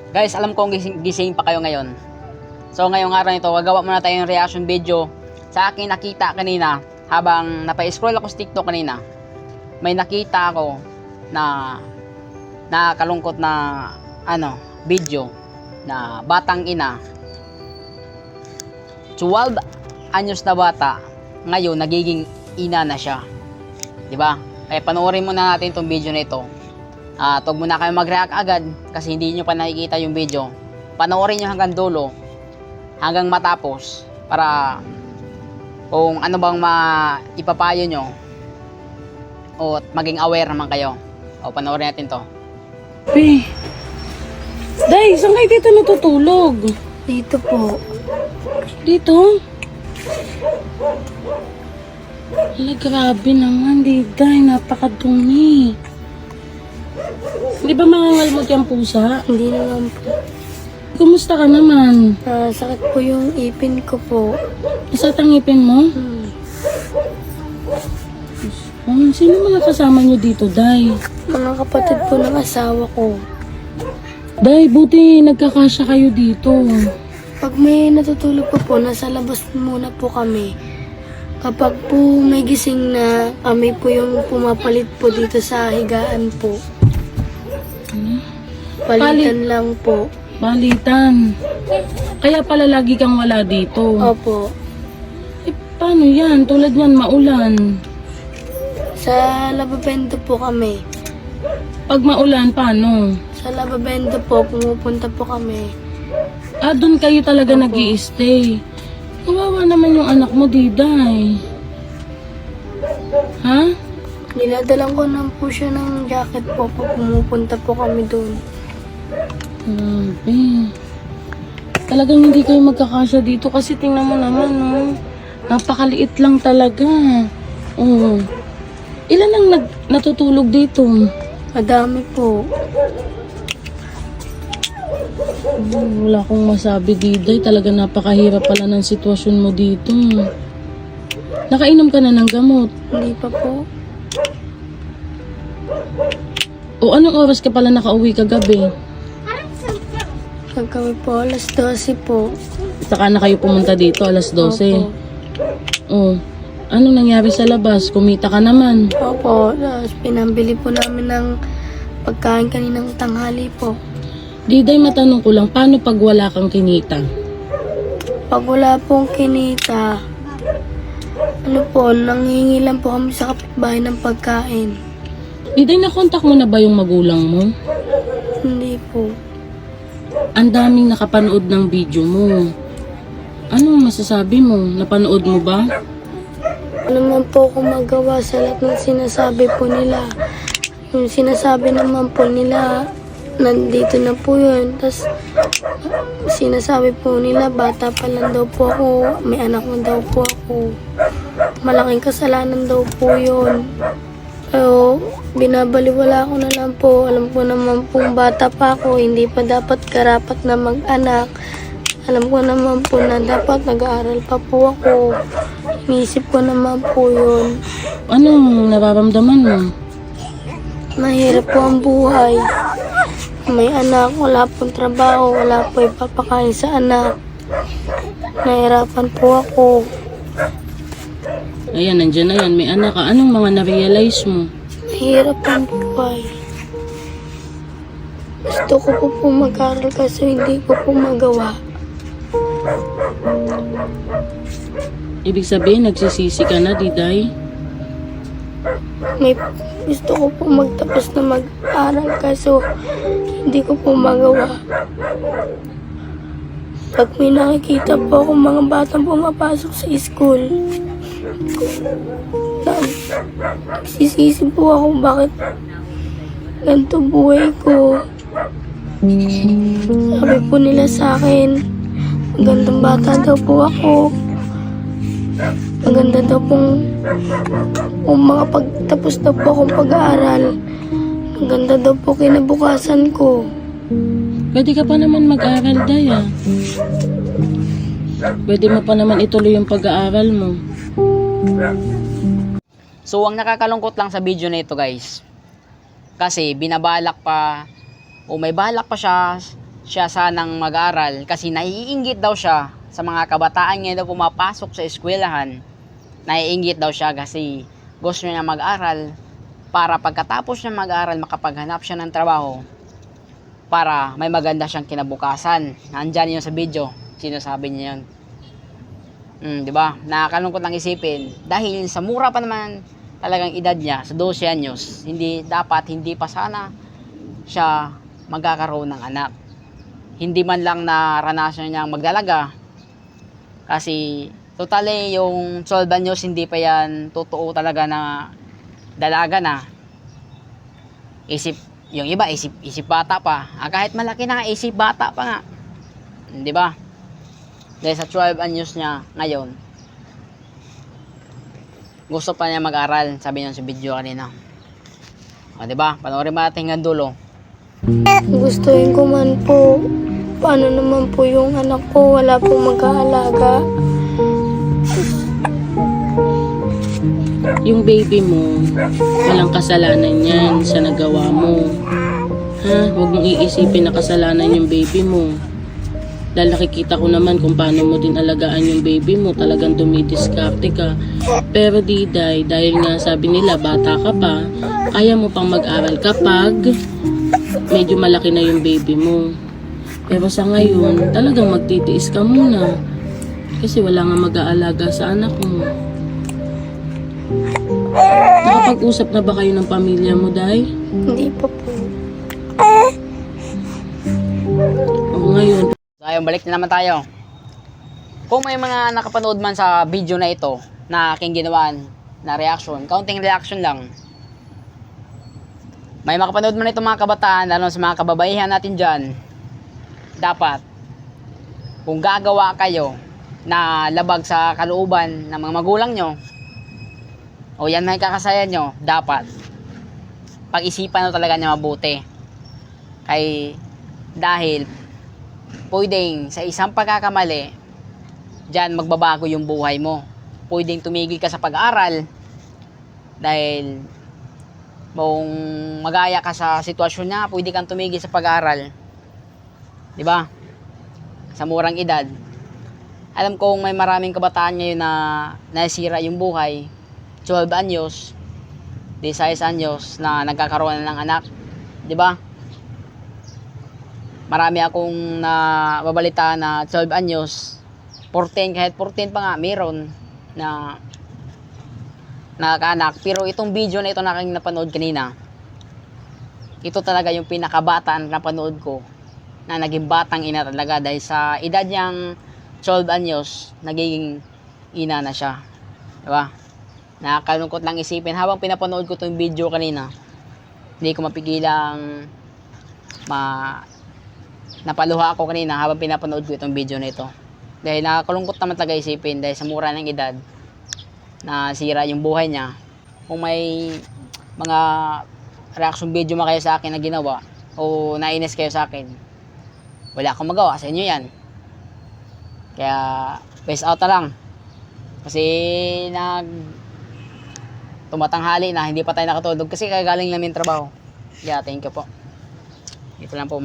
Guys, alam kong gising pa kayo ngayon. So ngayong araw nito, gagawa muna tayo ng reaction video sa aking nakita kanina habang napa-scroll ako sa TikTok kanina. May nakita ako na nakakalungkot na video na batang ina. 12 anyos na bata, ngayon nagiging ina na siya. 'Di ba? Kaya panoorin muna natin itong video na ito. Huwag muna kayo mag-react agad kasi hindi nyo pa nakikita yung video. Panoorin nyo hanggang dulo, hanggang matapos, para kung ano bang ipapayo nyo o maging aware naman kayo. O panoorin natin to. Hey. Day, saan kayo dito natutulog? Dito po. Dito? Hala, grabe naman, Day. Napakadumi. Di ba mangangalmot yung pusa? Hindi naman po. Kumusta ka naman? Sakit po yung ipin ko po. Nasa tangipin mo? Sino mga kasama nyo dito, Day? Mga kapatid po ng asawa ko. Day, buti nagkakasya kayo dito. Pag may natutulog po, nasa labas muna po kami. Kapag po may gising na, kami po yung pumapalit po dito sa higaan po. Palitan lang po. Balitan. Kaya pala lagi kang wala dito. Opo. Paano yan? Tulad yan, maulan. Sa Lababendo po kami. Pag maulan, paano? Sa Lababendo po, pumupunta po kami. Doon kayo talaga nag-i-stay. Kawawa naman yung anak mo, Diday. Ha? Dinadalang ko na po siya ng jacket po pag pumupunta po kami doon. Grabe. Talagang hindi kayo magkakasya dito kasi tingnan mo naman, no? Napakaliit lang talaga. Oh. Ilan ang natutulog dito? Madami po. Wala akong masabi, Diday. Talaga napakahirap pala ng sitwasyon mo dito. Nakainom ka na ng gamot? Hindi pa po. O anong oras ka pala nakauwi kagabi? Pag kami po, alas 12 po. Saka na kayo pumunta dito, alas 12. Opo. Oh. Anong nangyari sa labas? Kumita ka naman. Opo, tapos pinambili po namin ng pagkain kaninang tanghali po. Diday, matanong ko lang, paano pag wala kang kinita? Pag wala pong kinita, nanghihingi lang po kami sa kapitbahay ng pagkain. Diday, nakontak mo na ba yung magulang mo? Hindi po. Ang daming nakapanood ng video mo. Anong masasabi mo? Napanood mo ba? Ano naman po akong magawa sa lahat ng sinasabi po nila. Yung sinasabi naman po nila, nandito na po yun. Tapos sinasabi po nila, bata pa lang daw po ako, may anak na daw po ako. Malaking kasalanan daw po yun. Pero binabaliwala ko na lang po. Alam ko naman pong bata pa ako, hindi pa dapat karapat na mag-anak. Alam ko naman po na dapat nag-aaral pa po ako. Inisip ko naman po yun. Anong nararamdaman mo? Mahirap po ang buhay. May anak, wala pong trabaho, wala po ipapakain sa anak. Nahirapan po ako. Ayan, nandyan na yan. May anak ka. Anong mga na-realize mo? Mahirap ang buhay. Gusto ko po mag-aaral kasi hindi ko po magawa. Ibig sabihin, nagsisisi ka na, Diday? Gusto ko po magtapos na mag-aral kaso hindi ko po magawa. Pag may nakikita po ako mga batang pumapasok sa school, nagsisisi po ako bakit ganito buhay ko. Sabi po nila sa akin, magandang bata daw po ako. Maganda daw pong makapagtapos daw po akong pag-aaral. Maganda daw po kinabukasan ko. Pwede ka pa naman mag-aral, Day, ah. Pwede mo pa naman ituloy yung pag-aaral mo. So ang nakakalungkot lang sa video na ito, guys, kasi binabalak pa o may balak pa siya siya sanang mag-aral kasi naiinggit daw siya sa mga kabataan ngayon na pumapasok sa eskwelahan. Naiinggit daw siya kasi gusto niya mag-aral para pagkatapos niya mag-aral makapaghanap siya ng trabaho para may maganda siyang kinabukasan. Nandyan yun sa video, sinasabi niya yun. Di ba? Nakakalungkot lang isipin dahil sa mura pa naman talagang edad niya, sa 12 anyos, hindi pa sana siya magkakaroon ng anak. Hindi man lang naranasan niyang magdalaga kasi totally yung 12 anyos hindi pa yan totoo talaga na dalaga na. Yung iba isip bata pa. Kahit malaki na isip bata pa nga. Di ba? Dahil sa 12 anyos niya ngayon, gusto pa niya mag-aral, sabi niya sa video kanina. O, di ba? Panoorin mo natin hanggang dulo. Gustuin ko man po. Paano naman po yung anak ko? Wala pong mag-aalaga. Yung baby mo, walang kasalanan yan sa nagawa mo. Ha? Huwag mong iisipin na kasalanan yung baby mo. Dahil nakikita ko naman kung paano mo din alagaan yung baby mo. Talagang dumidiskarte ka. Pero Diday, dahil nga sabi nila bata ka pa, kaya mo pang mag-aral kapag medyo malaki na yung baby mo. Pero sa ngayon, talagang magtitiis ka muna. Kasi wala nga mag-aalaga sa anak mo. Nakapag-usap na ba kayo ng pamilya mo, Day? Hindi pa po. O ngayon, So, ayun, balik na naman tayo. Kung may mga nakapanood man sa video na ito na aking ginawaan na reaction, counting reaction lang. May makapanood man ito mga kabataan, lalo sa mga kababaihan natin dyan, dapat, kung gagawa kayo na labag sa kalooban ng mga magulang nyo, o yan may kakasayan nyo, dapat, pag-isipan nyo talaga niya mabuti. Dahil, pwedeng sa isang pagkakamali, dyan magbabago yung buhay mo. Pwedeng tumigil ka sa pag-aaral dahil kung magaya ka sa sitwasyon niya, pwede kang tumigil sa pag-aaral. Di ba? Sa murang edad. Alam kong may maraming kabataan ngayon na nasira yung buhay. 12 anyos, 16 anyos na nagkakaroon ng anak. Di ba? Marami akong nababalita na 12 anyos, 14, kahit 14 pa nga, meron na nakakaanak. Pero itong video na ito na aking napanood kanina, ito talaga yung pinakabata na napanood ko na naging batang ina talaga dahil sa edad niyang 12 anyos, nagiging ina na siya. Diba? Nakakalungkot lang isipin. Habang pinapanood ko itong video kanina, hindi ko mapigilang napaluha ako kanina habang pinapanood ko itong video na ito. Dahil nakakalungkot naman talaga isipin dahil sa mura ng edad na sira yung buhay niya. Kung may mga reaction video kayo sa akin na ginawa o nainis kayo sa akin, wala akong magawa sa inyo yan. Kaya peace out na lang. Kasi tumatanghali na, hindi pa tayo nakatulog kasi kagaling namin trabaho. Kaya thank you po. Ito lang po.